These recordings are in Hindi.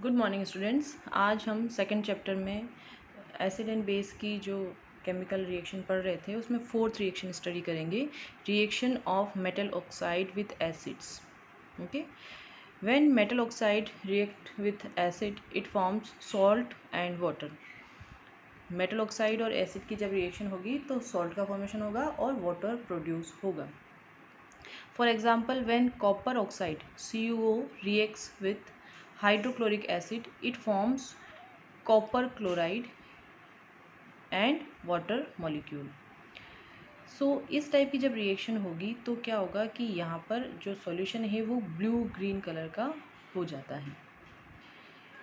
Good morning students. आज हम सेकंड चैप्टर में एसिड एंड बेस की जो केमिकल रिएक्शन पढ़ रहे थे उसमें फोर्थ रिएक्शन स्टडी करेंगे, reaction of metal oxide with acids. Okay, when metal oxide react with acid it forms salt and water. Metal oxide और एसिड की जब रिएक्शन होगी तो सॉल्ट का फॉर्मेशन होगा और वाटर प्रोड्यूस होगा। For example, when copper oxide CuO reacts with hydrochloric acid, it forms copper chloride and water molecule. सो इस टाइप की जब रिएक्शन होगी तो क्या होगा कि यहाँ पर जो सॉल्यूशन है वो ब्लू ग्रीन कलर का हो जाता है।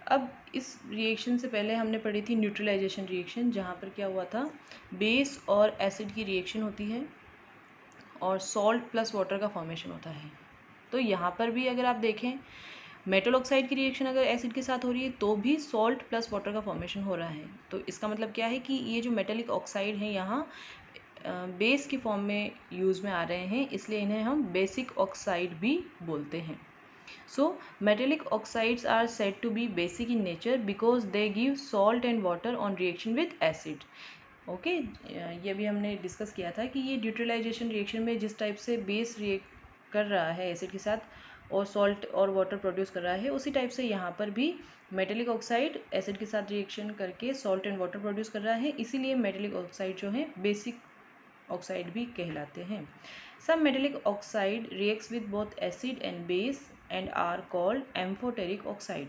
अब इस रिएक्शन से पहले हमने पढ़ी थी न्यूट्रलाइजेशन रिएक्शन, जहाँ पर क्या हुआ था, बेस और एसिड की रिएक्शन होती है और सॉल्ट प्लस वाटर का फॉर्मेशन होता है। तो यहाँ पर भी अगर आप देखें, मेटल ऑक्साइड की रिएक्शन अगर एसिड के साथ हो रही है तो भी सॉल्ट प्लस वाटर का फॉर्मेशन हो रहा है। तो इसका मतलब क्या है कि ये जो मेटेलिक ऑक्साइड है यहाँ बेस की फॉर्म में यूज़ में आ रहे हैं, इसलिए इन्हें हम बेसिक ऑक्साइड भी बोलते हैं। So metallic oxides are said to be basic in nature because they give salt and water on reaction with acid. Okay, ये भी हमने डिस्कस किया था कि ये न्यूट्रलाइजेशन रिएक्शन में जिस टाइप से बेस रिएक्ट कर रहा है एसिड के साथ और सॉल्ट और वाटर प्रोड्यूस कर रहा है, उसी टाइप से यहाँ पर भी मेटेलिक ऑक्साइड एसिड के साथ रिएक्शन करके सॉल्ट एंड वाटर प्रोड्यूस कर रहा है, इसीलिए मेटेलिक ऑक्साइड जो है बेसिक ऑक्साइड भी कहलाते हैं। Some metallic oxide reacts with both acid and base and are called amphoteric oxide.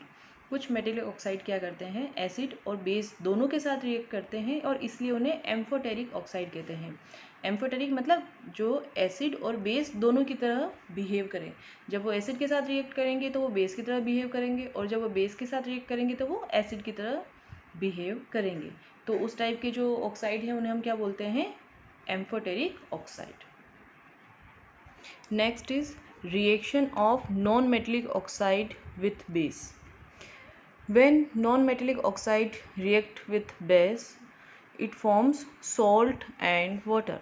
कुछ मेटेलिक ऑक्साइड क्या करते हैं, एसिड और बेस दोनों के साथ रिएक्ट करते हैं और इसलिए उन्हें एम्फोटेरिक ऑक्साइड कहते हैं। एम्फोटेरिक मतलब जो एसिड और बेस दोनों की तरह बिहेव करें। जब वो एसिड के साथ रिएक्ट करेंगे तो वो बेस की तरह बिहेव करेंगे, और जब वो बेस के साथ रिएक्ट करेंगे तो वो एसिड की तरह बिहेव करेंगे। तो उस टाइप के जो ऑक्साइड हैं उन्हें हम क्या बोलते हैं, amphoteric oxide. Next is reaction of non metallic oxide with base. When non-metallic oxide react with base, it forms salt and water.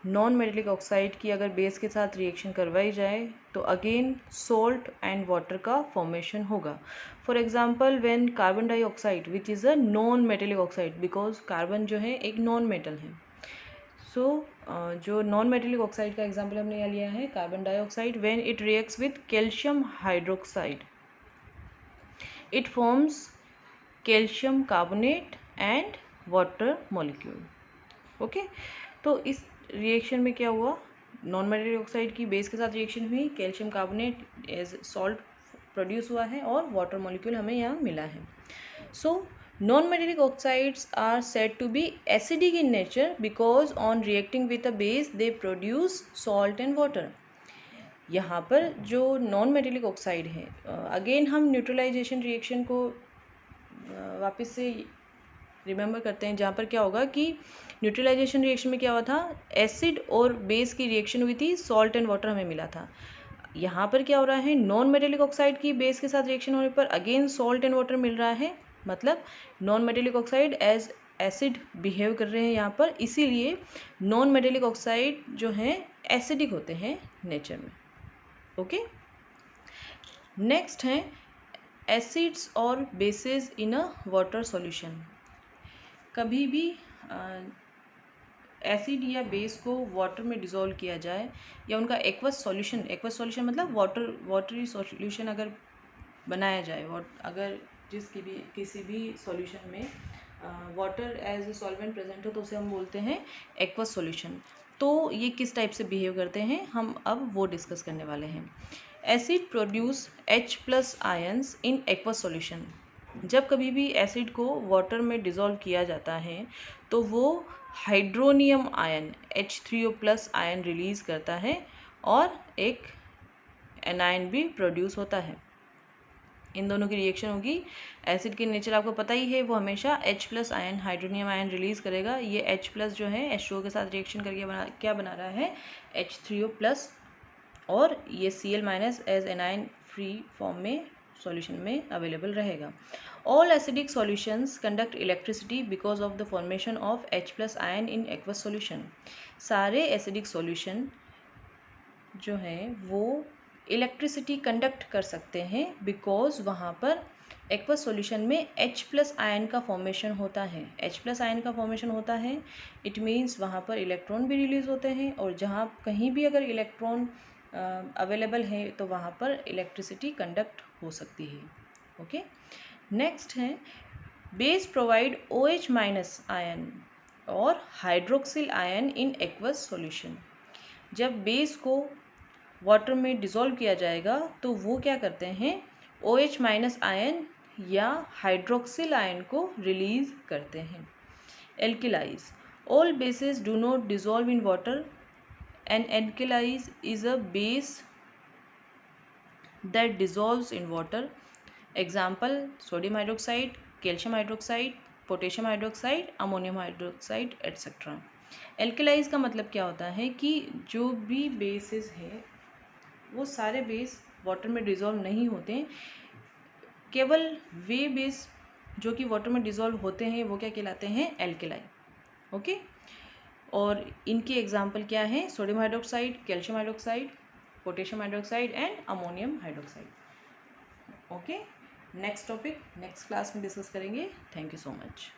Non metallic oxide की अगर बेस के साथ रिएक्शन करवाई जाए तो अगेन सॉल्ट एंड वाटर का फॉर्मेशन होगा। For example, when carbon dioxide which is a non metallic oxide, because carbon जो है एक नॉन मेटल है। सो जो नॉन मेटेलिक ऑक्साइड का एग्जाम्पल हमने यहाँ लिया है carbon dioxide, when it reacts with calcium hydroxide it forms calcium carbonate and water molecule. Okay, तो इस रिएक्शन में क्या हुआ, नॉन मेटेलिक ऑक्साइड की बेस के साथ रिएक्शन हुई, calcium carbonate as salt produce हुआ है और वाटर मॉलिक्यूल हमें यहाँ मिला है। So non metallic oxides are said to be acidic in nature because on reacting with a base they produce salt and water. यहाँ पर जो नॉन मेटेलिक ऑक्साइड है, अगेन हम न्यूट्रलाइजेशन रिएक्शन को वापस से रिमेंबर करते हैं, जहाँ पर क्या होगा कि न्यूट्रलाइजेशन रिएक्शन में क्या हुआ था, एसिड और बेस की रिएक्शन हुई थी, सॉल्ट एंड वाटर हमें मिला था। यहाँ पर क्या हो रहा है, नॉन मेटेलिक ऑक्साइड की बेस के साथ रिएक्शन होने पर अगेन सॉल्ट एंड वाटर मिल रहा है, मतलब non metallic oxide as acid behave कर रहे हैं यहाँ पर, इसीलिए नॉन मेटेलिक ऑक्साइड जो हैं एसिडिक होते हैं नेचर में। ओके, नेक्स्ट हैं एसिड्स और बेसेस इन अ वाटर सॉल्यूशन। कभी भी एसिड या बेस को वाटर में डिज़ोल्व किया जाए या उनका एक्वस सॉल्यूशन मतलब वाटरी सॉल्यूशन अगर बनाया जाए, अगर किसी भी सॉल्यूशन में water as a solvent present हो तो उसे हम बोलते हैं एक्वस सॉल्यूशन। तो ये किस टाइप से बिहेव करते हैं हम अब वो डिस्कस करने वाले हैं। Acid produce H+ ions in aqueous solution. जब कभी भी एसिड को वाटर में डिज़ोल्व किया जाता है तो वो hydronium ion H3O+ ion release करता है और एक एनायन भी प्रोड्यूस होता है। इन दोनों की रिएक्शन होगी, एसिड की नेचर आपको पता ही है, वो हमेशा H+ ion hydronium ion release करेगा। ये H+ जो है H2O के साथ रिएक्शन करके क्या बना रहा है, H3O+, और ये Cl- as anion free form में सॉल्यूशन में अवेलेबल रहेगा। All acidic solutions conduct electricity because of the formation of H+ ion in aqueous solution. सारे एसिडिक सॉल्यूशन जो हैं वो इलेक्ट्रिसिटी कंडक्ट कर सकते हैं बिकॉज वहाँ पर एक्वस सॉल्यूशन में H+ आयन का फॉर्मेशन होता है। H+ आयन का फॉर्मेशन होता है, इट मीन्स वहाँ पर इलेक्ट्रॉन भी रिलीज होते हैं, और जहाँ कहीं भी अगर इलेक्ट्रॉन अवेलेबल है तो वहाँ पर इलेक्ट्रिसिटी कंडक्ट हो सकती है। ओके, नेक्स्ट है बेस प्रोवाइड OH- आयन और hydroxyl ion in aqueous solution. जब बेस को वाटर में डिज़ोल्व किया जाएगा तो वो क्या करते हैं, OH- आयन या हाइड्रोक्सिल आयन को रिलीज करते हैं। Alkalis, all bases do not dissolve in water, an alkalis is a base that dissolves in water. Example, sodium hydroxide, calcium hydroxide, potassium hydroxide, ammonium hydroxide etc. एल्केलाइज का मतलब क्या होता है कि जो भी बेसेस है वो सारे बेस वाटर में डिज़ोल्व नहीं होते, केवल वे बेस जो कि वाटर में डिज़ोल्व होते हैं वो क्या कहलाते हैं, एल्केलाई। ओके, और इनके एग्जाम्पल क्या है, sodium hydroxide, calcium hydroxide, potassium hydroxide and ammonium hydroxide. Okay, next topic next class में डिस्कस करेंगे। Thank you so much.